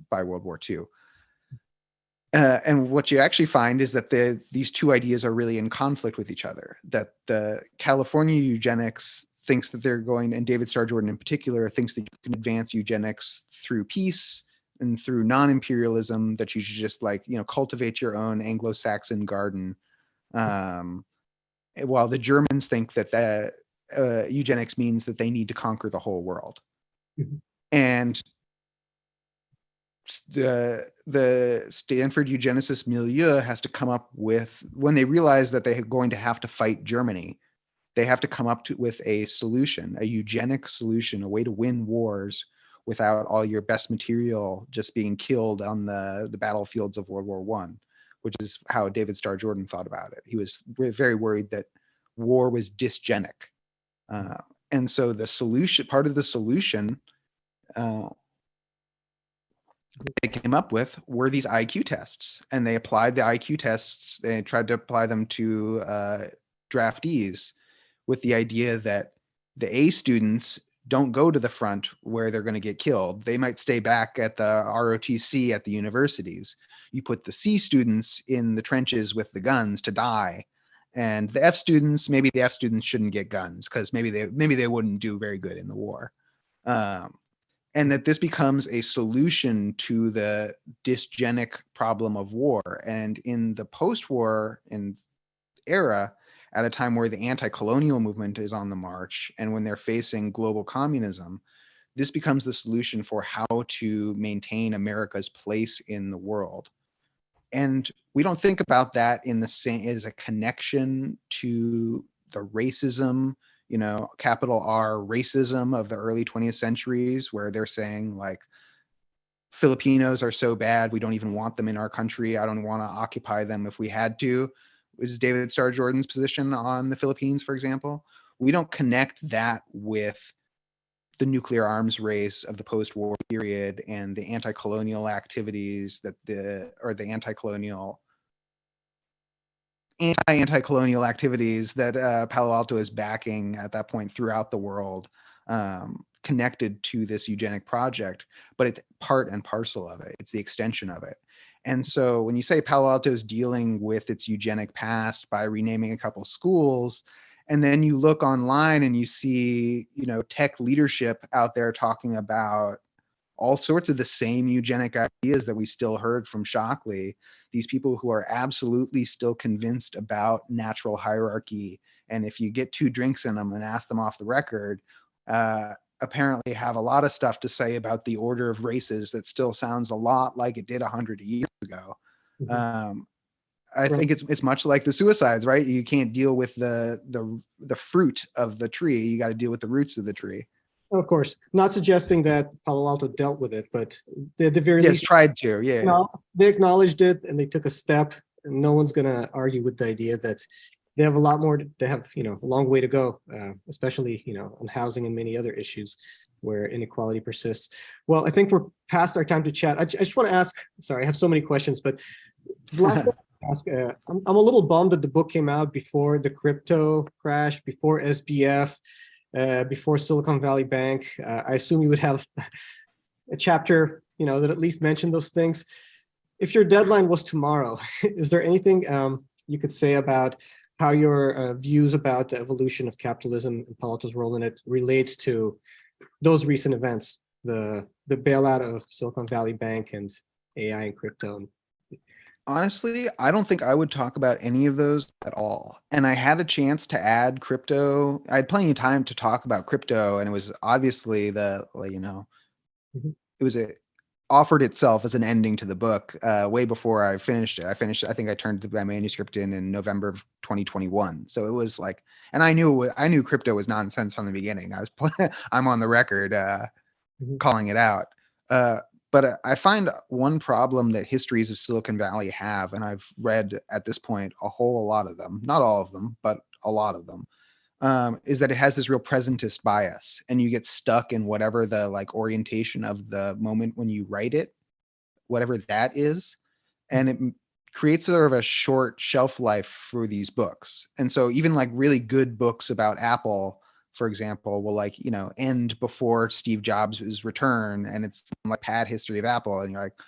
by World War II. And what you actually find is that these two ideas are really in conflict with each other. That the California eugenics thinks that they're going, and David Starr Jordan in particular, thinks that you can advance eugenics through peace and through non-imperialism, that you should just cultivate your own Anglo-Saxon garden. While the Germans think that eugenics means that they need to conquer the whole world. Mm-hmm. And the Stanford eugenicist milieu has to come up with, when they realize that they're going to have to fight Germany, they have to come up with a solution, a eugenic solution, a way to win wars without all your best material just being killed on the battlefields of World War I, which is how David Starr Jordan thought about it. He was very worried that war was dysgenic. And so the solution, part of the solution they came up with were these IQ tests, and they applied the IQ tests. They tried to apply them to draftees with the idea that the A students don't go to the front where they're going to get killed. They might stay back at the ROTC at the universities. You put the C students in the trenches with the guns to die. And the F students, maybe the F students shouldn't get guns because maybe they wouldn't do very good in the war. And that this becomes a solution to the dysgenic problem of war. And in the post-war era, at a time where the anti-colonial movement is on the march, and when they're facing global communism, this becomes the solution for how to maintain America's place in the world. And we don't think about that in the same as a connection to the racism, capital R racism of the early 20th centuries, where they're saying Filipinos are so bad, we don't even want them in our country. I don't want to occupy them if we had to. Is David Starr Jordan's position on the Philippines, for example. We don't connect that with the nuclear arms race of the post-war period and the anti-colonial activities the anti-colonial activities that Palo Alto is backing at that point throughout the world, connected to this eugenic project, but it's part and parcel of it. It's the extension of it. And so when you say Palo Alto is dealing with its eugenic past by renaming a couple schools, and then you look online and you see, tech leadership out there talking about all sorts of the same eugenic ideas that we still heard from Shockley, these people who are absolutely still convinced about natural hierarchy. And if you get 2 drinks in them and ask them off the record, apparently have a lot of stuff to say about the order of races that still sounds a lot like it did 100 years ago. Mm-hmm. I think it's much like the suicides, right? You can't deal with the fruit of the tree. You got to deal with the roots of the tree. Of course, not suggesting that Palo Alto dealt with it, but they at the very least tried to. Yeah, no, they acknowledged it and they took a step. And no one's going to argue with the idea that they have a lot more. They have a long way to go, especially on housing and many other issues where inequality persists. Well, I think we're past our time to chat. I just want to ask. Sorry, I have so many questions, but the last thing I ask, I'm a little bummed that the book came out before the crypto crash, before SBF. Before Silicon Valley Bank. I assume you would have a chapter, that at least mentioned those things. If your deadline was tomorrow, is there anything you could say about how your views about the evolution of capitalism and Palo Alto's role in it relates to those recent events, the bailout of Silicon Valley Bank and AI and crypto? Honestly, I don't think I would talk about any of those at all. And I had a chance to add crypto. I had plenty of time to talk about crypto, and it was obviously Mm-hmm. It offered itself as an ending to the book way before I finished it. I think I turned my manuscript in November of 2021. So it was and I knew crypto was nonsense from the beginning. I'm on the record Mm-hmm. calling it out. But I find one problem that histories of Silicon Valley have, and I've read at this point a whole lot of them, not all of them, but a lot of them, is that it has this real presentist bias, and you get stuck in whatever the like orientation of the moment when you write it, whatever that is, and it creates sort of a short shelf life for these books. And so even like really good books about Apple, for example, will like, you know, end before Steve Jobs' return, and it's like bad history of Apple, and you're like,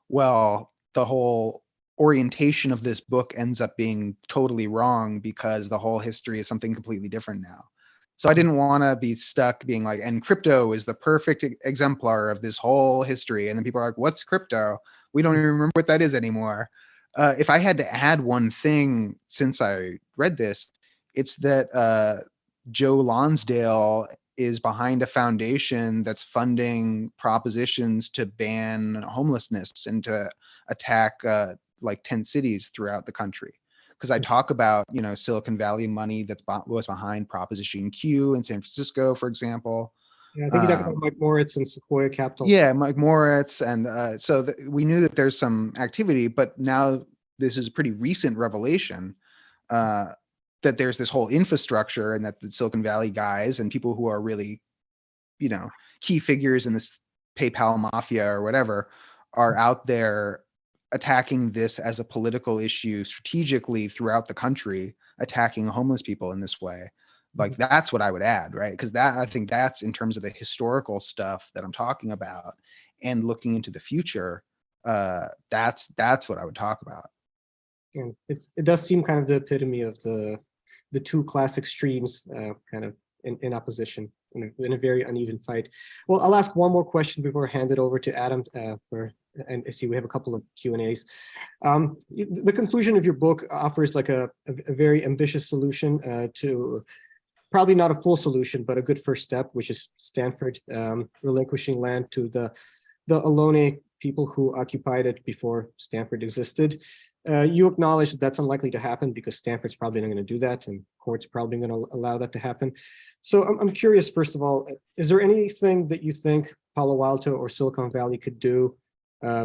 well, the whole orientation of this book ends up being totally wrong because the whole history is something completely different now. So I didn't want to be stuck being like, and crypto is the perfect exemplar of this whole history. And then people are like, what's crypto? We don't even remember what that is anymore. If I had to add one thing since I read this, it's that Joe Lonsdale is behind a foundation that's funding propositions to ban homelessness and to attack like 10 cities throughout the country. Because I talk about, you know, Silicon Valley money that was behind Proposition Q in San Francisco, for example. Yeah, I think you talked about Mike Moritz and Sequoia Capital. Yeah, Mike Moritz. And so we knew that there's some activity, but now this is a pretty recent revelation that there's this whole infrastructure, and that the Silicon Valley guys and people who are really, you know, key figures in this PayPal mafia or whatever are out there attacking this as a political issue strategically throughout the country, attacking homeless people in this way. Like that's what I would add, right? Because that, I think that's in terms of the historical stuff that I'm talking about and looking into the future. That's what I would talk about. And it does seem kind of the epitome of the two classic streams kind of in opposition in a very uneven fight. Well, I'll ask one more question before I hand it over to Adam and I see we have a couple of Q&As. The conclusion of your book offers like a very ambitious solution to probably not a full solution, but a good first step, which is Stanford relinquishing land to the Ohlone people who occupied it before Stanford existed. You acknowledge that that's unlikely to happen because Stanford's probably not going to do that, and court's probably going to allow that to happen. So I'm curious, first of all, is there anything that you think Palo Alto or Silicon Valley could do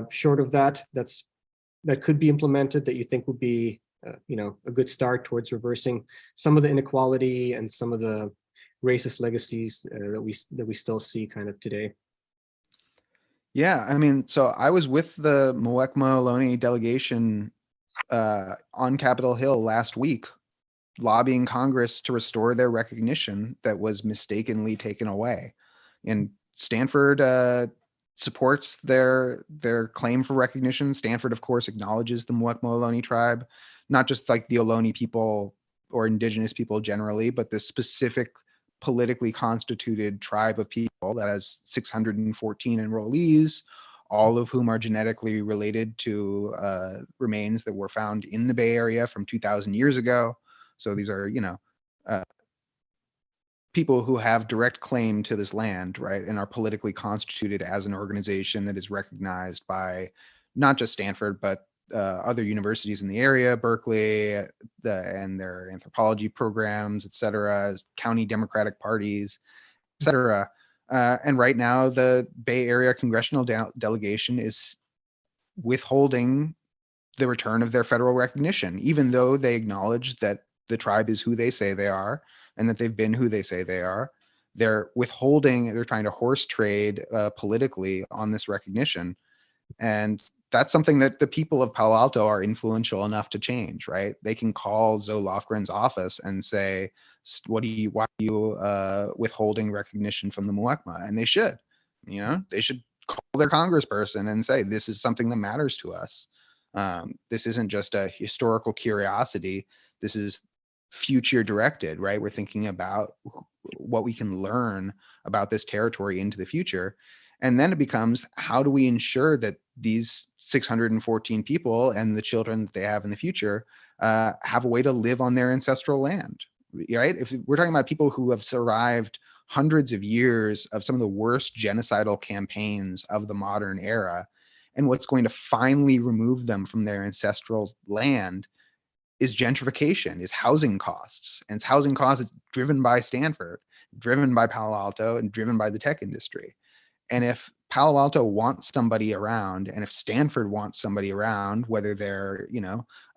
short of that that could be implemented that you think would be you know, a good start towards reversing some of the inequality and some of the racist legacies that we still see kind of today? Yeah, I mean, so I was with the Muwekma Ohlone delegation on Capitol Hill last week, lobbying Congress to restore their recognition that was mistakenly taken away. And Stanford supports their claim for recognition. Stanford, of course, acknowledges the Muwekma Ohlone tribe, not just like the Ohlone people or indigenous people generally, but this specific politically constituted tribe of people that has 614 enrollees, all of whom are genetically related to remains that were found in the Bay Area from 2,000 years ago. So these are, you know, people who have direct claim to this land, right, and are politically constituted as an organization that is recognized by not just Stanford, but other universities in the area, Berkeley, and their anthropology programs, et cetera, county Democratic parties, et cetera. And right now, the Bay Area congressional delegation is withholding the return of their federal recognition, even though they acknowledge that the tribe is who they say they are and that they've been who they say they are. They're withholding, they're trying to horse trade politically on this recognition. And that's something that the people of Palo Alto are influential enough to change, right? They can call Zoe Lofgren's office and say, why are you withholding recognition from the Muwekma? And they should, you know, they should call their congressperson and say, this is something that matters to us. This isn't just a historical curiosity. This is future directed, right? We're thinking about what we can learn about this territory into the future. And then it becomes, how do we ensure that these 614 people and the children that they have in the future have a way to live on their ancestral land, right? If we're talking about people who have survived hundreds of years of some of the worst genocidal campaigns of the modern era, and what's going to finally remove them from their ancestral land is gentrification, is housing costs. And it's housing costs driven by Stanford, driven by Palo Alto, and driven by the tech industry. And if Palo Alto wants somebody around, and if Stanford wants somebody around, whether they're,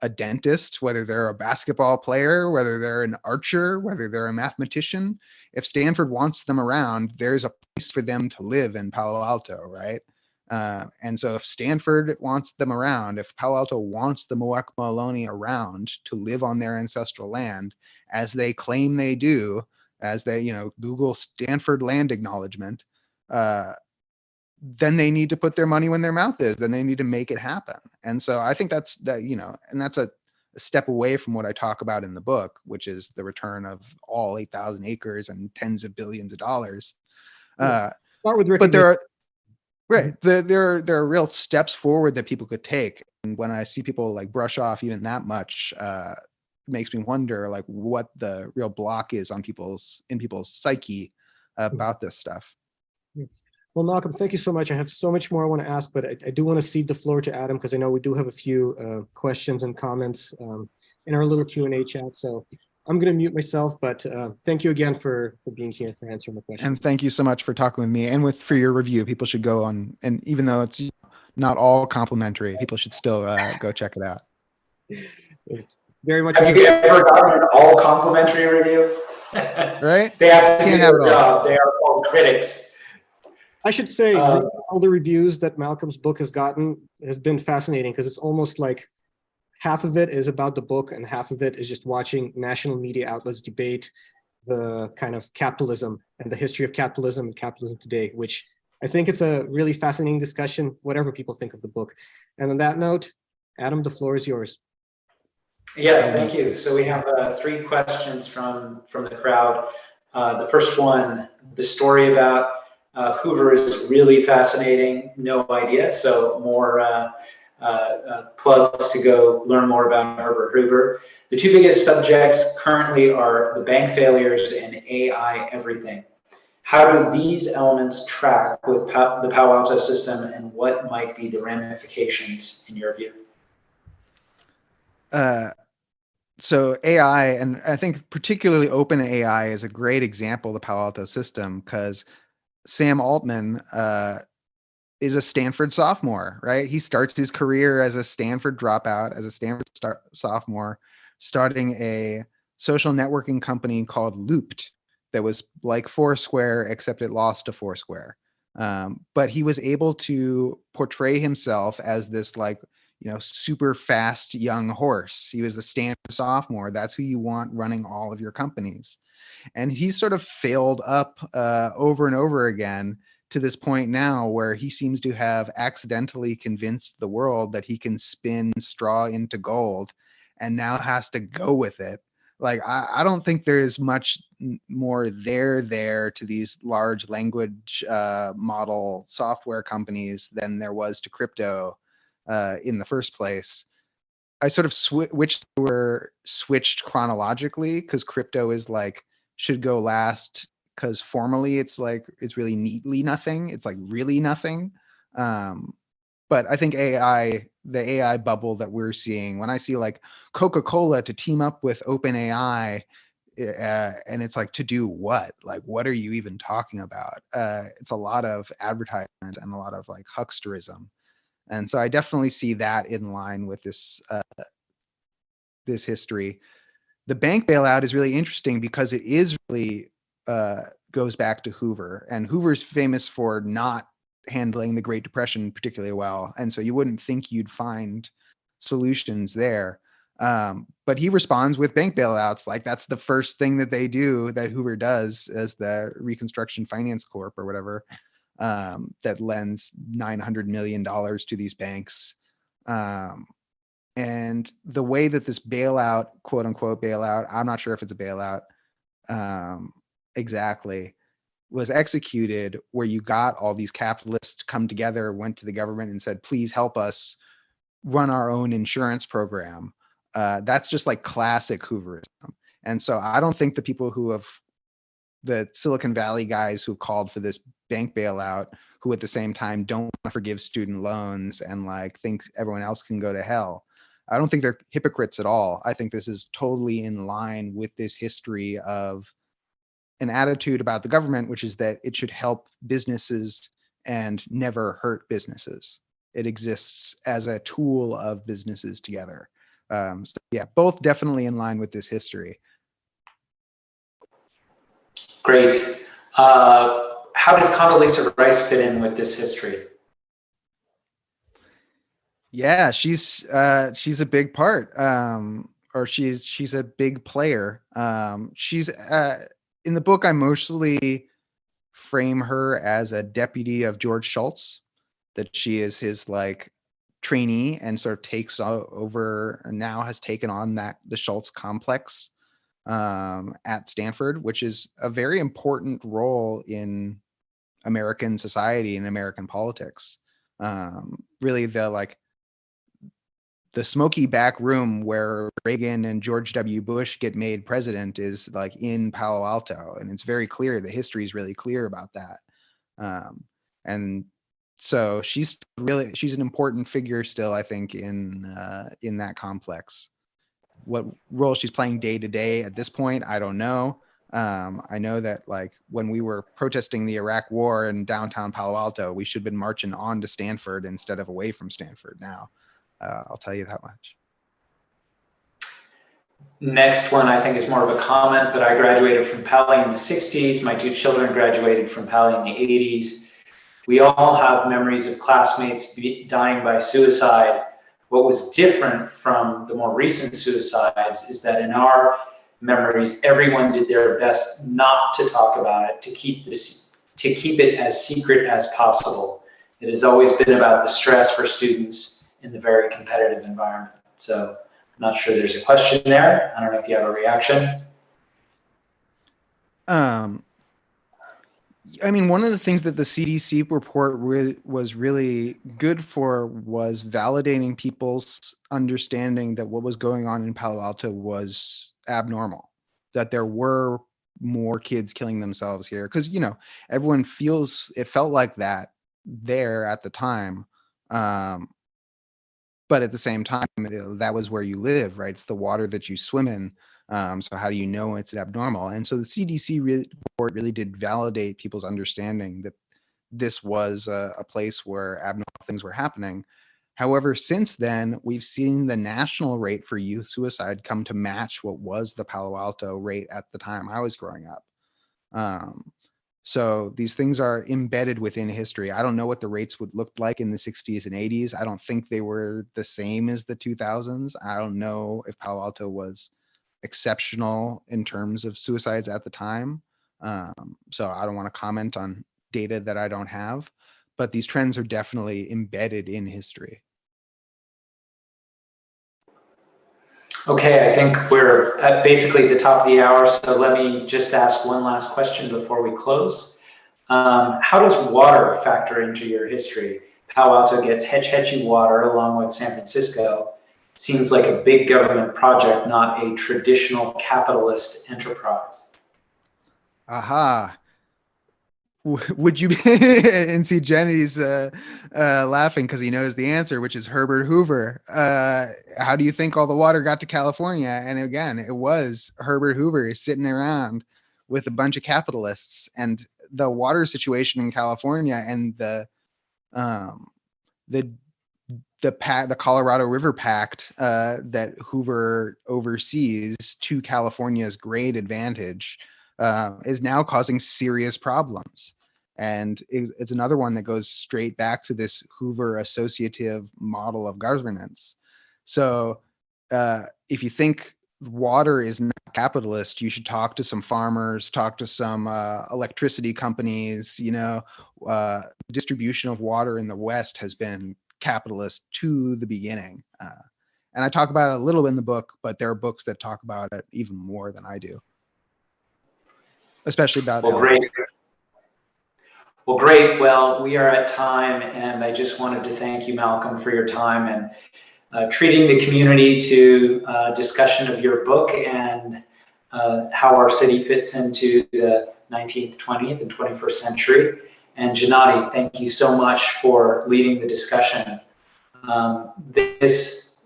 a dentist, whether they're a basketball player, whether they're an archer, whether they're a mathematician, if Stanford wants them around, there's a place for them to live in Palo Alto, right? And so if Stanford wants them around, if Palo Alto wants the Muwekma Ohlone around to live on their ancestral land, as they claim they do, as they, Google Stanford land acknowledgement, then they need to put their money when their mouth is. Then they need to make it happen. And so I think that's and that's a step away from what I talk about in the book, which is the return of all 8,000 acres and tens of billions of dollars. Start with but there are recognition. there are real steps forward that people could take. And when I see people like brush off even that much, it makes me wonder like what the real block is on people's psyche about this stuff. Well, Malcolm, thank you so much. I have so much more I want to ask, but I do want to cede the floor to Adam because I know we do have a few questions and comments in our little Q&A chat. So I'm going to mute myself, but thank you again for being here, for answering the question. And thank you so much for talking with me and for your review. People should go on, and even though it's not all complimentary, people should still go check it out. Very much. Have you ever gotten an all complimentary review? Right? They have to do Can't have their it all. job. They are called critics. I should say all the reviews that Malcolm's book has gotten has been fascinating because it's almost like half of it is about the book and half of it is just watching national media outlets debate the kind of capitalism and the history of capitalism and capitalism today, which I think it's a really fascinating discussion, whatever people think of the book. And on that note, Adam, the floor is yours. Yes, thank you. So we have 3 questions from the crowd. The first one, the story about Hoover is really fascinating. No idea. So more plugs to go learn more about Herbert Hoover. The 2 biggest subjects currently are the bank failures and AI everything. How do these elements track with the Palo Alto system, and what might be the ramifications in your view? So AI, and I think particularly open AI is a great example of the Palo Alto system because Sam Altman is a Stanford sophomore, right? He starts his career as a Stanford dropout, as a Stanford sophomore, starting a social networking company called Looped that was like Foursquare, except it lost to Foursquare. But he was able to portray himself as this super fast young horse. He was the Stanford sophomore. That's who you want running all of your companies. And he's sort of failed up over and over again to this point now where he seems to have accidentally convinced the world that he can spin straw into gold and now has to go with it. Like, I don't think there is much more there to these large language model software companies than there was to crypto in the first place. I sort of switched chronologically because crypto is like should go last because formally it's really neatly nothing. It's like really nothing. But I think the AI bubble that we're seeing, when I see like Coca-Cola to team up with OpenAI, and it's like, to do what? Like, what are you even talking about? It's a lot of advertisement and a lot of like hucksterism. And so I definitely see that in line with this history. The bank bailout is really interesting because it is really goes back to Hoover, and Hoover's famous for not handling the Great Depression particularly well. And so you wouldn't think you'd find solutions there. But he responds with bank bailouts. Like, that's the first thing that they do, that Hoover does as the Reconstruction Finance Corp or whatever, that lends $900 million to these banks. And the way that this bailout, quote unquote bailout, I'm not sure if it's a bailout exactly, was executed, where you got all these capitalists come together, went to the government and said, please help us run our own insurance program. That's just like classic Hooverism. And so I don't think the Silicon Valley guys who called for this bank bailout, who at the same time don't want to forgive student loans and like think everyone else can go to hell, I don't think they're hypocrites at all. I think this is totally in line with this history of an attitude about the government, which is that it should help businesses and never hurt businesses. It exists as a tool of businesses together. So yeah, both definitely in line with this history. Great. How does Condoleezza Rice fit in with this history? Yeah, she's a big part, or she's a big player. She's in the book, I mostly frame her as a deputy of George Shultz, that she is his like trainee and sort of takes over, and now has taken on the Shultz complex at Stanford, which is a very important role in American society and American politics. Really, the smoky back room where Reagan and George W. Bush get made president is like in Palo Alto, and it's very clear. The history is really clear about that, and so she's an important figure still, I think, in that complex. What role she's playing day to day at this point, I don't know. I know that like when we were protesting the Iraq War in downtown Palo Alto, we should have been marching on to Stanford instead of away from Stanford now. I'll tell you that much. Next one I think is more of a comment, but I graduated from Palo in the 60s. My two children graduated from Palo in the 80s. We all have memories of classmates dying by suicide. What was different from the more recent suicides is that in our memories, everyone did their best not to talk about it, to keep it as secret as possible. It has always been about the stress for students in the very competitive environment. So I'm not sure there's a question there. I don't know if you have a reaction. I mean, one of the things that the CDC report was really good for was validating people's understanding that what was going on in Palo Alto was abnormal, that there were more kids killing themselves here. Because, you know, everyone it felt like that there at the time. But at the same time, that was where you live, right? It's the water that you swim in. So how do you know it's abnormal? And so the CDC report really did validate people's understanding that this was a place where abnormal things were happening. However, since then, we've seen the national rate for youth suicide come to match what was the Palo Alto rate at the time I was growing up. So these things are embedded within history. I don't know what the rates would look like in the 60s and 80s. I don't think they were the same as the 2000s. I don't know if Palo Alto was exceptional in terms of suicides at the time. So I don't want to comment on data that I don't have, but these trends are definitely embedded in history. Okay, I think we're at basically the top of the hour, so let me just ask one last question before we close. How does water factor into your history? Palo Alto gets Hetch Hetchy water along with San Francisco. Seems like a big government project, not a traditional capitalist enterprise. Aha. Would you be, and see Jenny's laughing because he knows the answer, which is Herbert Hoover. How do you think all the water got to California? And again, it was Herbert Hoover sitting around with a bunch of capitalists, and the water situation in California and the Colorado River Pact that Hoover oversees to California's great advantage is now causing serious problems. And it's another one that goes straight back to this Hoover associative model of governance. So if you think water is not capitalist, you should talk to some farmers, talk to some electricity companies. You know, distribution of water in the West has been capitalist to the beginning. And I talk about it a little in the book, but there are books that talk about it even more than I do. Especially about well, great. Well, great. Well, we are at time, and I just wanted to thank you, Malcolm, for your time and treating the community to discussion of your book and how our city fits into the 19th, 20th, and 21st century. And Gennady, thank you so much for leading the discussion. This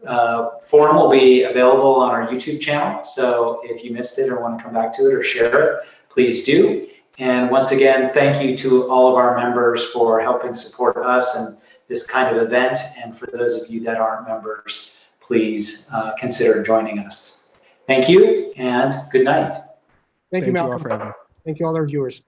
forum will be available on our YouTube channel, so if you missed it or want to come back to it or share it, please do. And once again, thank you to all of our members for helping support us and this kind of event. And for those of you that aren't members, please consider joining us. Thank you and good night. Thank you, Thank you all Malcolm. for having me. Thank you, all our viewers.